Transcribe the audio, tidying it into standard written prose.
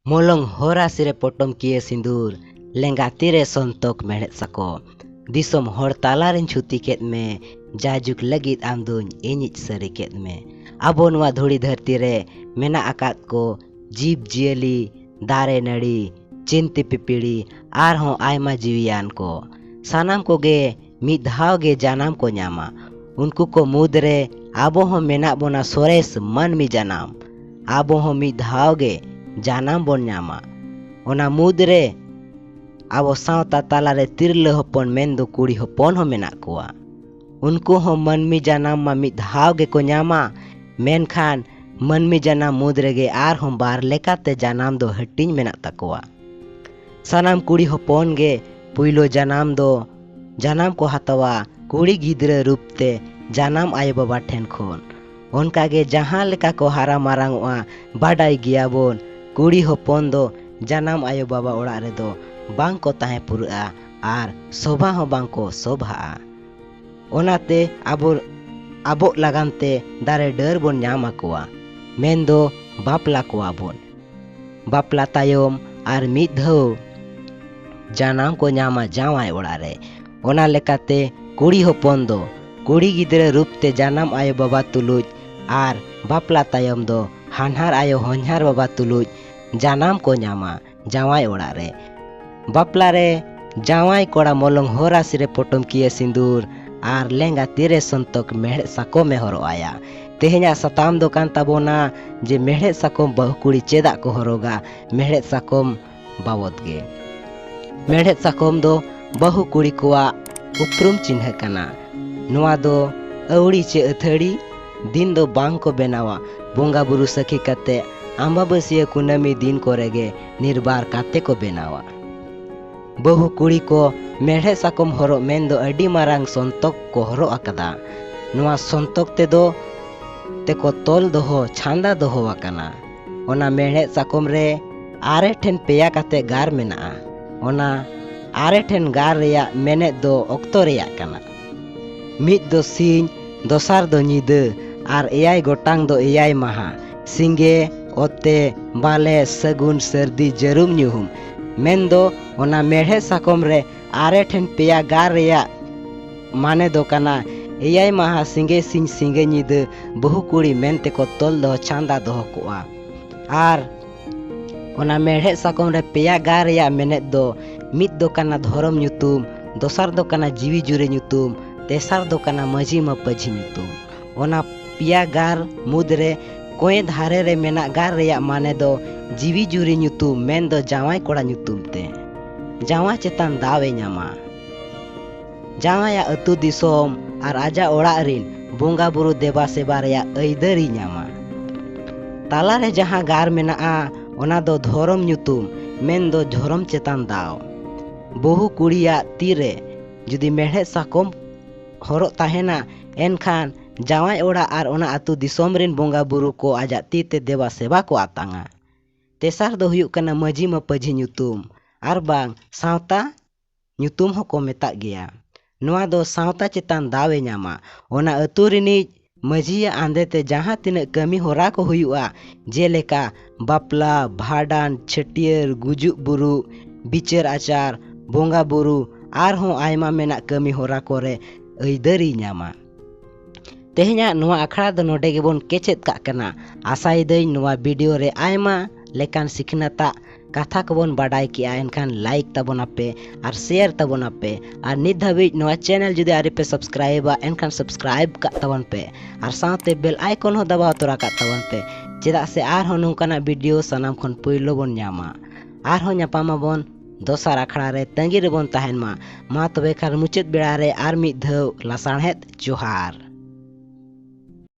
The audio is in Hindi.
मोलंग होरा सिरे पोटम किए सिंदूर लेंगा तीरे संतोक मेड़ेद सको दिसोम हर तालारिन छुती केद में जाजुक लगित आमदुन इनिच सरी केद में आबो नुआ धुड़ी धरती रे मेना आकात को जीव जियली दारे नड़ी चिंती पिपिड़ी आर हों आयमा जीवियान को सानाम को गे मिद धाव गे जानाम को न्यामा उनको को मुदरे आबो हों मेना बोना सोरेस मन मी जानाम आबो हों मिद धाव गे जानाम बोन न्यामा ओना मुदरे आबो सावता तालारे तिरले हपन मेन दो कुड़ी हपन हो मेना कोआ उनको हो मनमी जानाम मा मिद धाव गे को न्यामा मेनखान मनमी जानाम मुदरे गे आर हों बार लेकाते जानाम दो हटिंग मेना तकोआ सानाम कुड़ी हपन गे पुइलो जानाम दो जानाम को हतवा कुड़ी गिद्रे रूपते जानाम आयो बाबा ठेन खोन उनका गे जहाँ लेका को हारा मारांगोआ बाडाई गिया बोन कुड़ी हपन दो जानाम आयो बाबा ओड़ा रे दो बांग को ताहे पुरुआ आर शोभा हो बांग को शोभा ओनाते आबो लगानते दारे डर बोन न्यामा कोआ मेन दो बापला कोआ बोन बापला तायम आर मिद धौ जानाम को न्यामा जावाय ओड़ा रे ओना लेकाते कुड़ी हपन दो कुड़ी गिद्रे रूपते जानाम आयो बाबा तुलुज आर बापला तायम दो हानहार आयो होनहार बाबा तुलुज जानाम को न्यामा जावाय ओड़ा रे बापला रे जावाय कोड़ा मोलंग होरा सिरे पोटम किए सिंदूर आर लेंगा तीरे संतोक मेड़हेद साकोम में हरो आया तेहेኛ सताम दोकान ताबोना जे मेड़हेद साकोम बहु कुड़ी चेदाक को हरोगा मेड़हेद साकोम बाबद गे मेड़हेद साकोम दो बहु कुड़ी कोआ उपरुम चिन्ह कना नुआ दो अवड़ी चे अथड़ी दिन दो बांग को बेनावा बोंगा बुरु सखी कते अम्बाबसिया कुनमी दिन को रेगे निर्बार काते को बेनावा बहु कुड़ी को मेड़हेद साकोम हरो मेन दो अडी मारांग संतोक को हरो अकदा नुआ संतोक ते दो तेको तोल दोहो छांदा दोहो वकना ओना मेड़हेद साकोम रे आरे ठेन पेया काते गार मेना ओना आरे ठेन गार रेया मेने दो ऑक्तो रेया कना मिद दो सीन दोसार दो नीदे आर एयाय गोटांग दो एयाय महा सिंगे ओते बाले सगुन सर्दी जरुम न्युहुम मेन दो ओना मेड़हेद साकोम रे आरे ठेन पेया गार रेया माने दो कना एयाय महा सिंगे सिंग सिंगे नीदे बहु कुड़ी मेनते को तोल दो छांदा दोहो कोआ आर ओना मेड़हेद साकोम रे पेया गार रेया मेने दो मिद दो कना धरम ᱧᱩᱛᱩᱢ दोसार दो कना जीवी जुरे ᱧᱩᱛᱩᱢ तेसार दो कना मजी मपजी ᱧᱩᱛᱩᱢ ओना पिया गार मुदरे कोए धारे रे मेना गार रेया माने दो जीवी जुरे ᱧᱩᱛᱩᱢ मेन दो जावाय कोड़ा ᱧᱩᱛᱩᱢ ते जावाय चेतान दावे ᱧामा जावाया अतु दिसोम आर आजा ओड़ा रिन बोंगा बुरु देवा सेवा रेया अइदरी ᱧामा ताला रे जहां गार मेना ओना दो धरम ᱧᱩᱛᱩᱢ मेन दो धरम चेतान दाव बहु कुड़िया तीरे जुदी मेड़हेद साकोम हरो ताहेना एनखान जावाय ओड़ा आर ओना अतु दिसोम रिन बोंगा बुरु को आजा तीते देवा सेवा को आतांगा तेसार दो हुयुक कना मजी मपजी ᱧᱩᱛᱩᱢ आर बांग सावता ᱧᱩᱛᱩᱢ हो को मेता गया नुआ दो सावता चेतान दावे ᱧामा ओना अतु रिनिज मजिया आंदेते जहाँ तिना कमी होरा को हुयुआ जेलेका बापला भाडान छटियर गुजुक बुरु बिचार आचार बोंगा बुरु आर हों आयमा मेना कमी होरा कोरे अइदरी ᱧामा तेहेኛ नुआ अखड़ा दो नोडे गेबोन केचेद का कना आसाई दई नुआ वीडियो रे आयमा लेकान सिखनता कथा कोबोन बाडाई किया एनखान लाइक ताबोना पे और शेयर ताबोना पे और नित धाबी नुआ चैनल जुदी आरे पे सब्सक्राइब एनखान सब्सक्राइब का ताबोन पे और साथे बेल आइकन हो दबाव तोरा का ताबोन पे चेदाक से आर हो नोंकाना वीडियो सनाम खन पुइलो बोन ᱧामा आर हो ᱧᱟᱯᱟᱢᱟ बोन दोसार आखड़ा रे तंगी रे बोन ताहेन मा तबे खान मुचाद बेड़ा रे आर मिद धौ लासाणहेद जोहार।